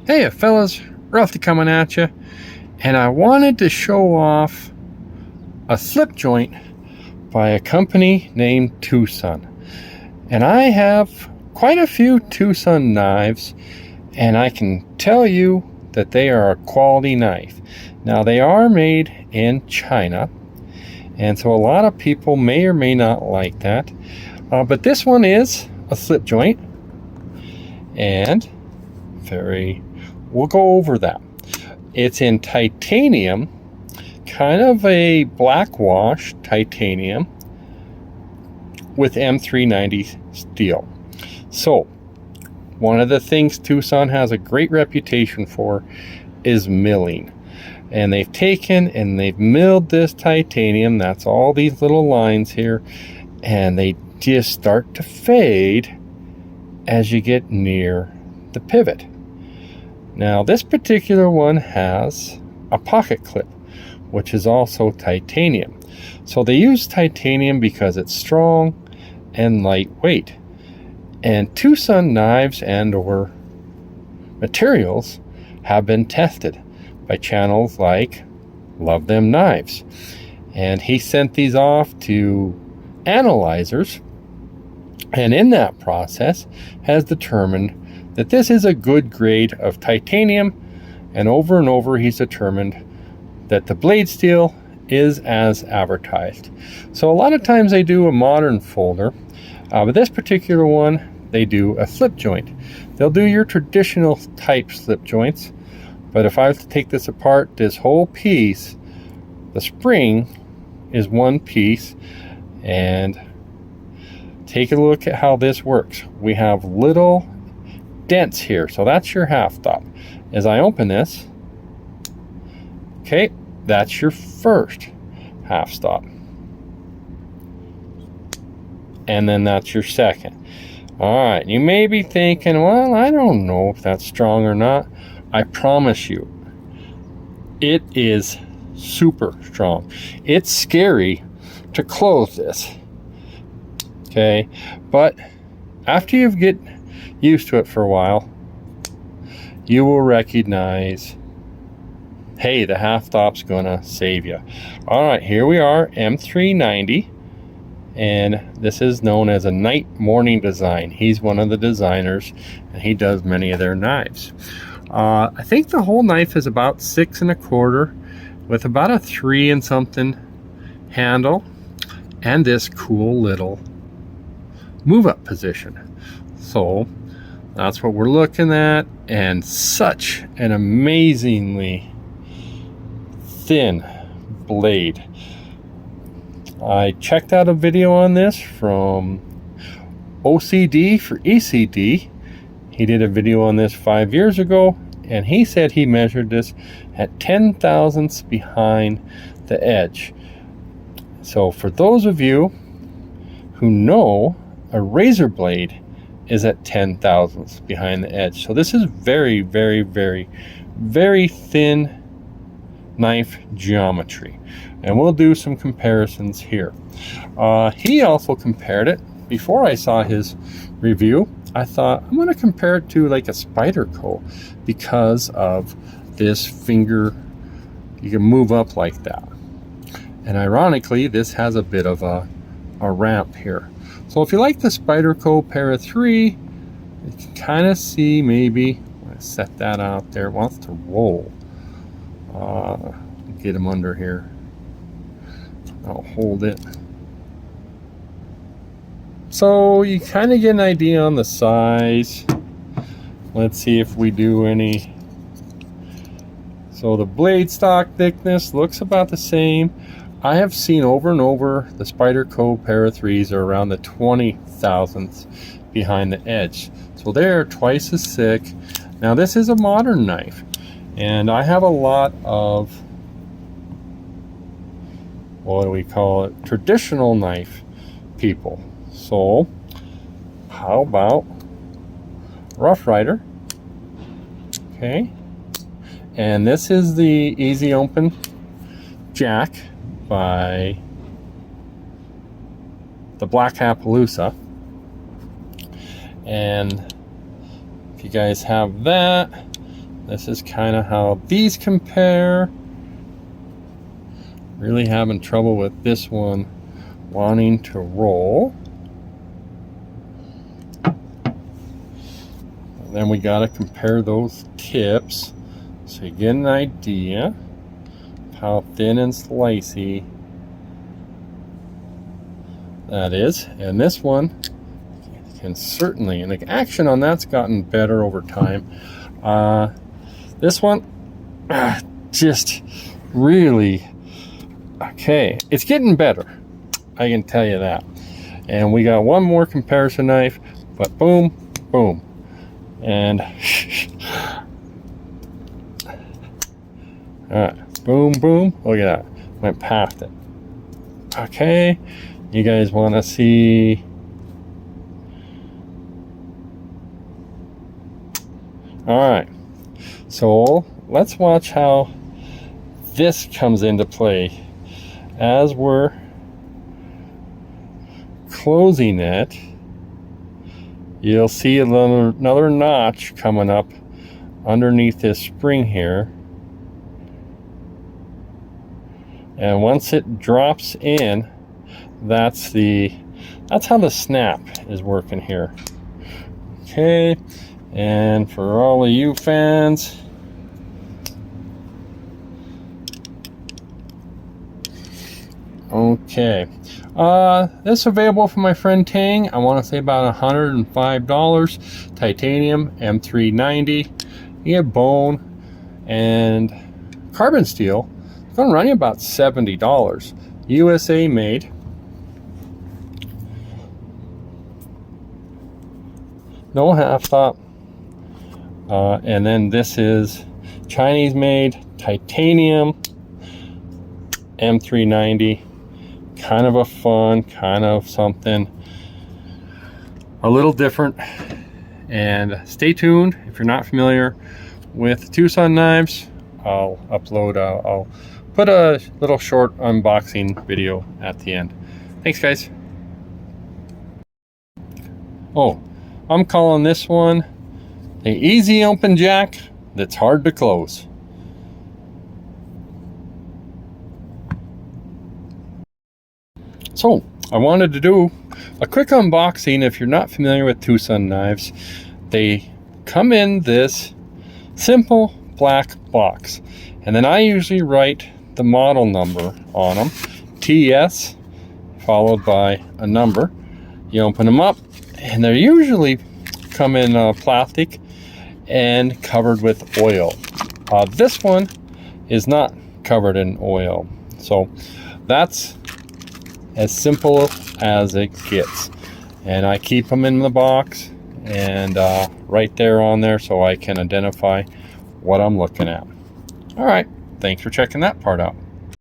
Hey fellas, Rusty coming at you, and I wanted to show off a slip joint by a company named Twosun. And I have quite a few Twosun knives, and I can tell you that they are a quality knife. Now they are made in China, and so a lot of people may or may not like that, but this one is a slip joint, and we'll go over that. It's in titanium, kind of a black wash titanium with M390 steel. So one of the things Twosun has a great reputation for is milling. And they've taken and they've milled this titanium, that's all these little lines here, and they just start to fade as you get near the pivot. Now this particular one has a pocket clip, which is also titanium. So they use titanium because it's strong and lightweight. And Twosun knives and or materials have been tested by channels like Love Them Knives. And he sent these off to analyzers, and in that process has determined that this is a good grade of titanium, and over he's determined that the blade steel is as advertised. So a lot of times they do a modern folder, but this particular one they do a slip joint. They'll do your traditional type slip joints, but if I was to take this apart, this whole piece, the spring is one piece, and take a look at how this works. We have little dents here, so that's your half stop. As I open this, okay, that's your first half stop, and then that's your second. All right, you may be thinking, well, I don't know if that's strong or not. I promise you, it is super strong. It's scary to close this, okay, but after you get used to it for a while, you will recognize, hey, the half stop's gonna save you. All right, here we are, M390, and this is known as a night morning design. He's one of the designers, and he does many of their knives. I think the whole knife is about 6 1/4 with about a 3 and something handle, and this cool little move up position. So that's what we're looking at, and such an amazingly thin blade. I checked out a video on this from OCD for ECD. He did a video on this 5 years ago, and he said he measured this at 10 thousandths behind the edge. So for those of you who know, a razor blade is at 10 thousandths behind the edge. So this is very, very, very, very thin knife geometry. And we'll do some comparisons here. He also compared it. Before I saw his review, I thought, I'm going to compare it to like a Spyderco because of this finger. You can move up like that. And ironically, this has a bit of a ramp here. So if you like the Spyderco Para 3, you can kind of see, maybe, I'm going to set that out there. It wants to roll. Get him under here. I'll hold it. So you kind of get an idea on the size. Let's see if we do any. So the blade stock thickness looks about the same. I have seen over and over the Spyderco Para 3s are around the 20 thousandths behind the edge. So they're twice as thick. Now this is a modern knife, and I have a lot of, what do we call it, traditional knife people. So how about Rough Rider? Okay, and this is the easy open jack by the Black Appaloosa, and if you guys have that, this is kind of how these compare. Really having trouble with this one wanting to roll. And then we got to compare those tips so you get an idea of how thin and slicey that is. And this one can certainly, and the action on that's gotten better over time. This one just really, okay, it's getting better, I can tell you that. And we got one more comparison knife, but boom, boom, and all right, boom, boom, look at that, went past it. Okay, you guys want to see? All right, so let's watch how this comes into play as we're closing it. You'll see another notch coming up underneath this spring here, and once it drops in, that's how the snap is working here. Okay, and for all of you fans, okay, this is available from my friend Tang. I want to say about $105. Titanium M390. You get bone and carbon steel. It's going to run you about $70. USA made. No half stop. And then this is Chinese made titanium M390. Kind of a fun, kind of something a little different. And stay tuned if you're not familiar with Twosun knives. I'll put a little short unboxing video at the end. Thanks, guys. Oh, I'm calling this one the easy open jack that's hard to close. So I wanted to do a quick unboxing. If you're not familiar with Twosun knives, they come in this simple black box, and then I usually write the model number on them, TS followed by a number. You open them up and they're usually come in plastic and covered with oil. This one is not covered in oil, so that's as simple as it gets. And I keep them in the box and right there on there so I can identify what I'm looking at. All right, thanks for checking that part out.